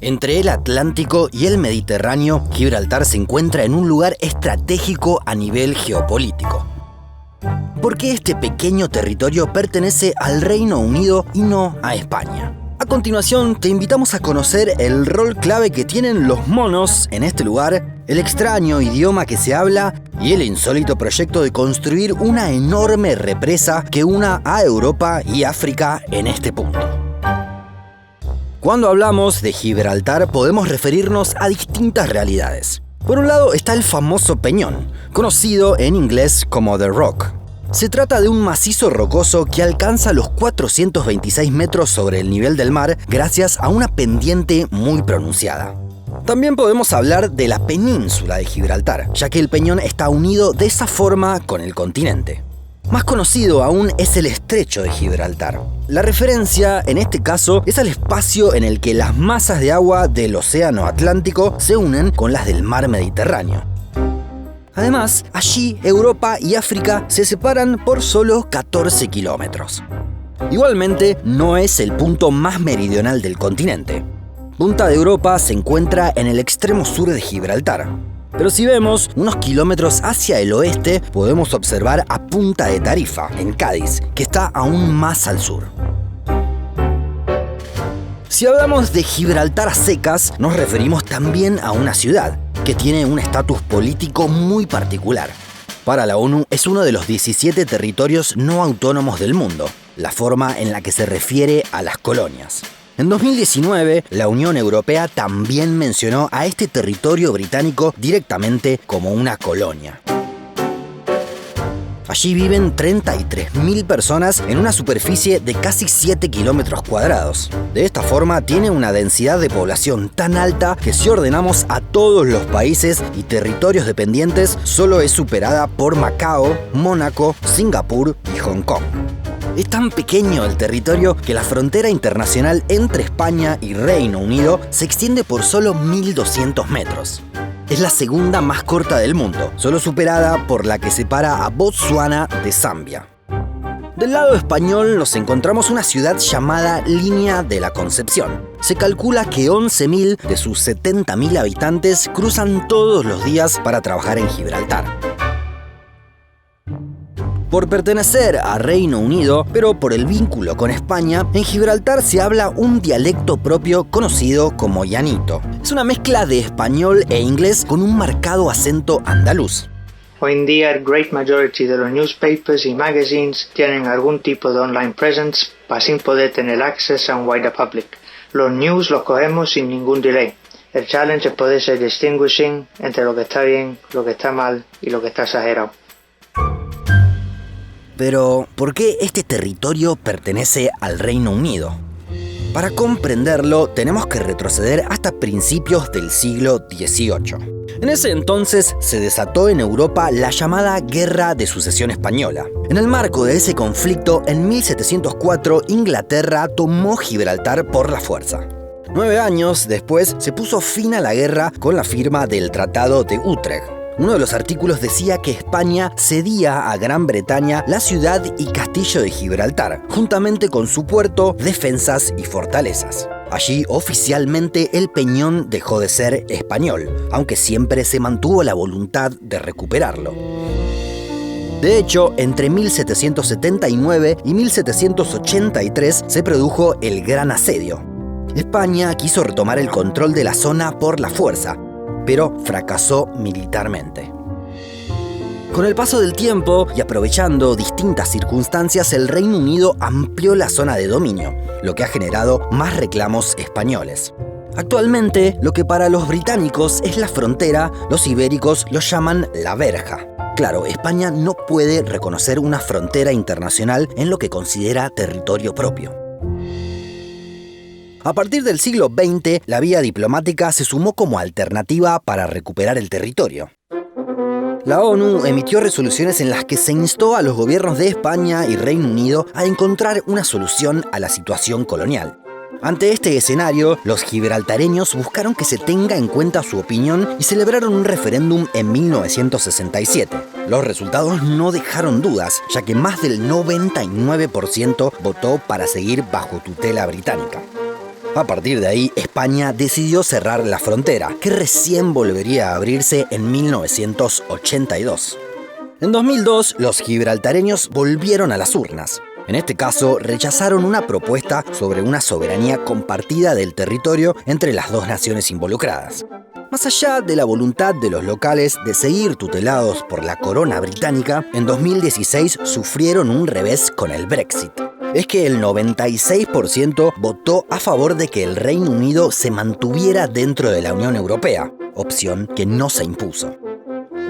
Entre el Atlántico y el Mediterráneo, Gibraltar se encuentra en un lugar estratégico a nivel geopolítico. ¿Por qué este pequeño territorio pertenece al Reino Unido y no a España? A continuación, te invitamos a conocer el rol clave que tienen los monos en este lugar, el extraño idioma que se habla y el insólito proyecto de construir una enorme represa que una a Europa y África en este punto. Cuando hablamos de Gibraltar, podemos referirnos a distintas realidades. Por un lado está el famoso peñón, conocido en inglés como The Rock. Se trata de un macizo rocoso que alcanza los 426 metros sobre el nivel del mar gracias a una pendiente muy pronunciada. También podemos hablar de la península de Gibraltar, ya que el peñón está unido de esa forma con el continente. Más conocido aún es el estrecho de Gibraltar. La referencia, en este caso, es al espacio en el que las masas de agua del océano Atlántico se unen con las del mar Mediterráneo. Además, allí Europa y África se separan por solo 14 kilómetros. Igualmente, no es el punto más meridional del continente. Punta de Europa se encuentra en el extremo sur de Gibraltar. Pero si vemos unos kilómetros hacia el oeste, podemos observar a Punta de Tarifa, en Cádiz, que está aún más al sur. Si hablamos de Gibraltar a secas, nos referimos también a una ciudad, que tiene un estatus político muy particular. Para la ONU es uno de los 17 territorios no autónomos del mundo, la forma en la que se refiere a las colonias. En 2019, la Unión Europea también mencionó a este territorio británico directamente como una colonia. Allí viven 33.000 personas en una superficie de casi 7 kilómetros cuadrados. De esta forma, tiene una densidad de población tan alta que si ordenamos a todos los países y territorios dependientes, solo es superada por Macao, Mónaco, Singapur y Hong Kong. Es tan pequeño el territorio que la frontera internacional entre España y Reino Unido se extiende por solo 1.200 metros. Es la segunda más corta del mundo, solo superada por la que separa a Botsuana de Zambia. Del lado español nos encontramos una ciudad llamada Línea de la Concepción. Se calcula que 11.000 de sus 70.000 habitantes cruzan todos los días para trabajar en Gibraltar. Por pertenecer a Reino Unido, pero por el vínculo con España, en Gibraltar se habla un dialecto propio conocido como llanito. Es una mezcla de español e inglés con un marcado acento andaluz. Hoy en día, el great majority de los newspapers y magazines tienen algún tipo de online presence para sin poder tener acceso a un wider public. Los news los cogemos sin ningún delay. El challenge es poder ser distinguishing entre lo que está bien, lo que está mal y lo que está exagerado. Pero, ¿por qué este territorio pertenece al Reino Unido? Para comprenderlo, tenemos que retroceder hasta principios del siglo XVIII. En ese entonces se desató en Europa la llamada Guerra de Sucesión Española. En el marco de ese conflicto, en 1704, Inglaterra tomó Gibraltar por la fuerza. 9 años después, se puso fin a la guerra con la firma del Tratado de Utrecht. Uno de los artículos decía que España cedía a Gran Bretaña la ciudad y castillo de Gibraltar, juntamente con su puerto, defensas y fortalezas. Allí, oficialmente, el peñón dejó de ser español, aunque siempre se mantuvo la voluntad de recuperarlo. De hecho, entre 1779 y 1783 se produjo el Gran Asedio. España quiso retomar el control de la zona por la fuerza, pero fracasó militarmente. Con el paso del tiempo y aprovechando distintas circunstancias, el Reino Unido amplió la zona de dominio, lo que ha generado más reclamos españoles. Actualmente, lo que para los británicos es la frontera, los ibéricos lo llaman la verja. Claro, España no puede reconocer una frontera internacional en lo que considera territorio propio. A partir del siglo XX, la vía diplomática se sumó como alternativa para recuperar el territorio. La ONU emitió resoluciones en las que se instó a los gobiernos de España y Reino Unido a encontrar una solución a la situación colonial. Ante este escenario, los gibraltareños buscaron que se tenga en cuenta su opinión y celebraron un referéndum en 1967. Los resultados no dejaron dudas, ya que más del 99% votó para seguir bajo tutela británica. A partir de ahí, España decidió cerrar la frontera, que recién volvería a abrirse en 1982. En 2002, los gibraltareños volvieron a las urnas. En este caso, rechazaron una propuesta sobre una soberanía compartida del territorio entre las dos naciones involucradas. Más allá de la voluntad de los locales de seguir tutelados por la corona británica, en 2016 sufrieron un revés con el Brexit. Es que el 96% votó a favor de que el Reino Unido se mantuviera dentro de la Unión Europea, opción que no se impuso.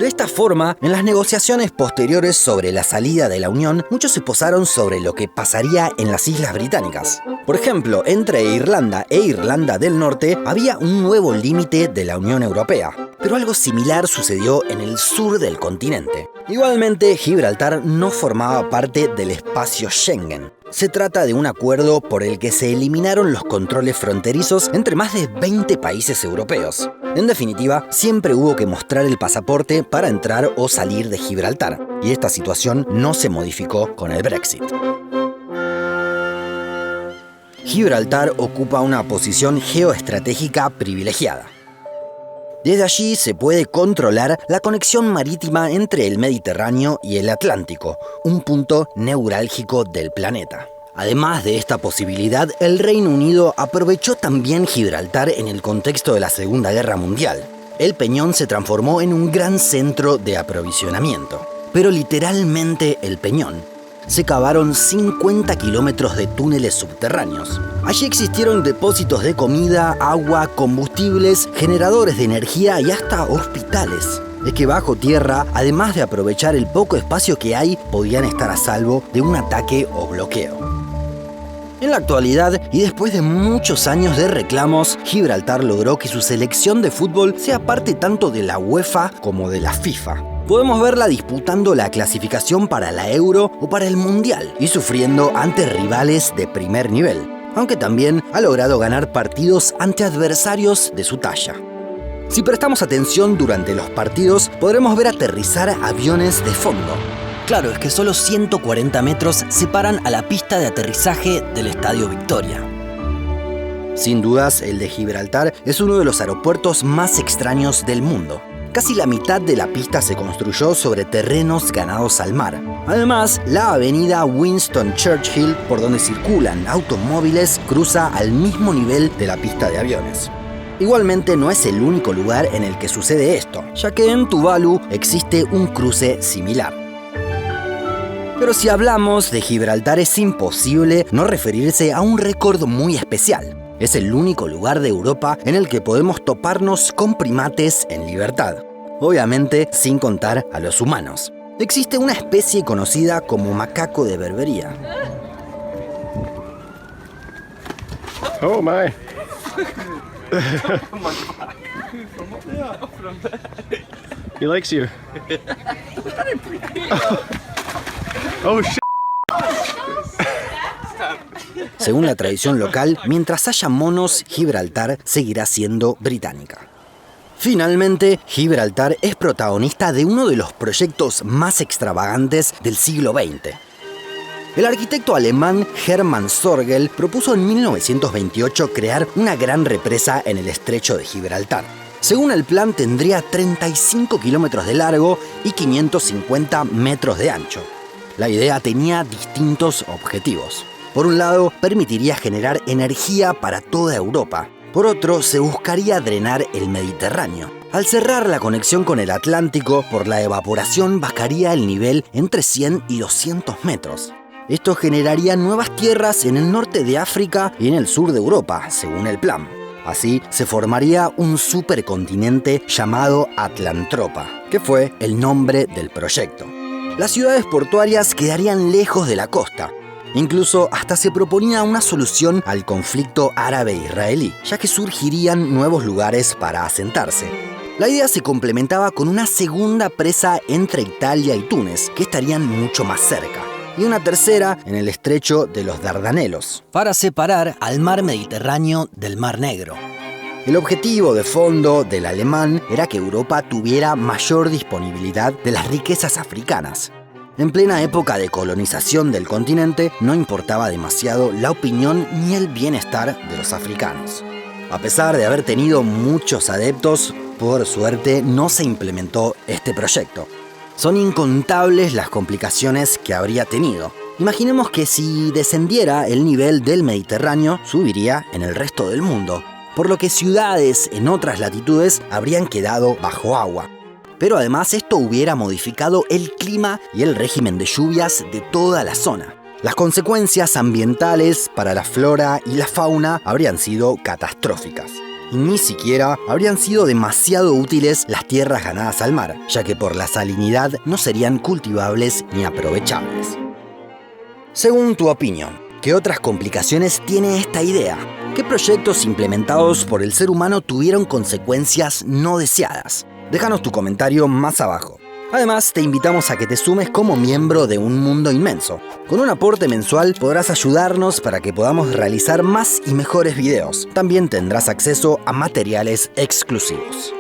De esta forma, en las negociaciones posteriores sobre la salida de la Unión, muchos se posaron sobre lo que pasaría en las Islas Británicas. Por ejemplo, entre Irlanda e Irlanda del Norte había un nuevo límite de la Unión Europea, pero algo similar sucedió en el sur del continente. Igualmente, Gibraltar no formaba parte del espacio Schengen. Se trata de un acuerdo por el que se eliminaron los controles fronterizos entre más de 20 países europeos. En definitiva, siempre hubo que mostrar el pasaporte para entrar o salir de Gibraltar, y esta situación no se modificó con el Brexit. Gibraltar ocupa una posición geoestratégica privilegiada. Desde allí se puede controlar la conexión marítima entre el Mediterráneo y el Atlántico, un punto neurálgico del planeta. Además de esta posibilidad, el Reino Unido aprovechó también Gibraltar en el contexto de la Segunda Guerra Mundial. El Peñón se transformó en un gran centro de aprovisionamiento. Pero literalmente el Peñón. Se cavaron 50 kilómetros de túneles subterráneos. Allí existieron depósitos de comida, agua, combustibles, generadores de energía y hasta hospitales. Es que bajo tierra, además de aprovechar el poco espacio que hay, podían estar a salvo de un ataque o bloqueo. En la actualidad, y después de muchos años de reclamos, Gibraltar logró que su selección de fútbol sea parte tanto de la UEFA como de la FIFA. Podemos verla disputando la clasificación para la Euro o para el Mundial y sufriendo ante rivales de primer nivel, aunque también ha logrado ganar partidos ante adversarios de su talla. Si prestamos atención durante los partidos, podremos ver aterrizar aviones de fondo. Claro, es que solo 140 metros separan a la pista de aterrizaje del Estadio Victoria. Sin dudas, el de Gibraltar es uno de los aeropuertos más extraños del mundo. Casi la mitad de la pista se construyó sobre terrenos ganados al mar. Además, la avenida Winston Churchill, por donde circulan automóviles, cruza al mismo nivel de la pista de aviones. Igualmente, no es el único lugar en el que sucede esto, ya que en Tuvalu existe un cruce similar. Pero si hablamos de Gibraltar, es imposible no referirse a un récord muy especial. Es el único lugar de Europa en el que podemos toparnos con primates en libertad. Obviamente, sin contar a los humanos. Existe una especie conocida como macaco de Berbería. Oh my. He likes you. Oh shit. Según la tradición local, mientras haya monos, Gibraltar seguirá siendo británica. Finalmente, Gibraltar es protagonista de uno de los proyectos más extravagantes del siglo XX. El arquitecto alemán Hermann Sorgel propuso en 1928 crear una gran represa en el estrecho de Gibraltar. Según el plan, tendría 35 kilómetros de largo y 550 metros de ancho. La idea tenía distintos objetivos. Por un lado, permitiría generar energía para toda Europa. Por otro, se buscaría drenar el Mediterráneo. Al cerrar la conexión con el Atlántico, por la evaporación bajaría el nivel entre 100 y 200 metros. Esto generaría nuevas tierras en el norte de África y en el sur de Europa, según el plan. Así, se formaría un supercontinente llamado Atlantropa, que fue el nombre del proyecto. Las ciudades portuarias quedarían lejos de la costa. Incluso hasta se proponía una solución al conflicto árabe-israelí, ya que surgirían nuevos lugares para asentarse. La idea se complementaba con una segunda presa entre Italia y Túnez, que estarían mucho más cerca, y una tercera en el estrecho de los Dardanelos, para separar al mar Mediterráneo del Mar Negro. El objetivo de fondo del alemán era que Europa tuviera mayor disponibilidad de las riquezas africanas. En plena época de colonización del continente, no importaba demasiado la opinión ni el bienestar de los africanos. A pesar de haber tenido muchos adeptos, por suerte no se implementó este proyecto. Son incontables las complicaciones que habría tenido. Imaginemos que si descendiera el nivel del Mediterráneo, subiría en el resto del mundo, por lo que ciudades en otras latitudes habrían quedado bajo agua. Pero además esto hubiera modificado el clima y el régimen de lluvias de toda la zona. Las consecuencias ambientales para la flora y la fauna habrían sido catastróficas. Y ni siquiera habrían sido demasiado útiles las tierras ganadas al mar, ya que por la salinidad no serían cultivables ni aprovechables. Según tu opinión, ¿qué otras complicaciones tiene esta idea? ¿Qué proyectos implementados por el ser humano tuvieron consecuencias no deseadas? Déjanos tu comentario más abajo. Además, te invitamos a que te sumes como miembro de Un Mundo Inmenso. Con un aporte mensual podrás ayudarnos para que podamos realizar más y mejores videos. También tendrás acceso a materiales exclusivos.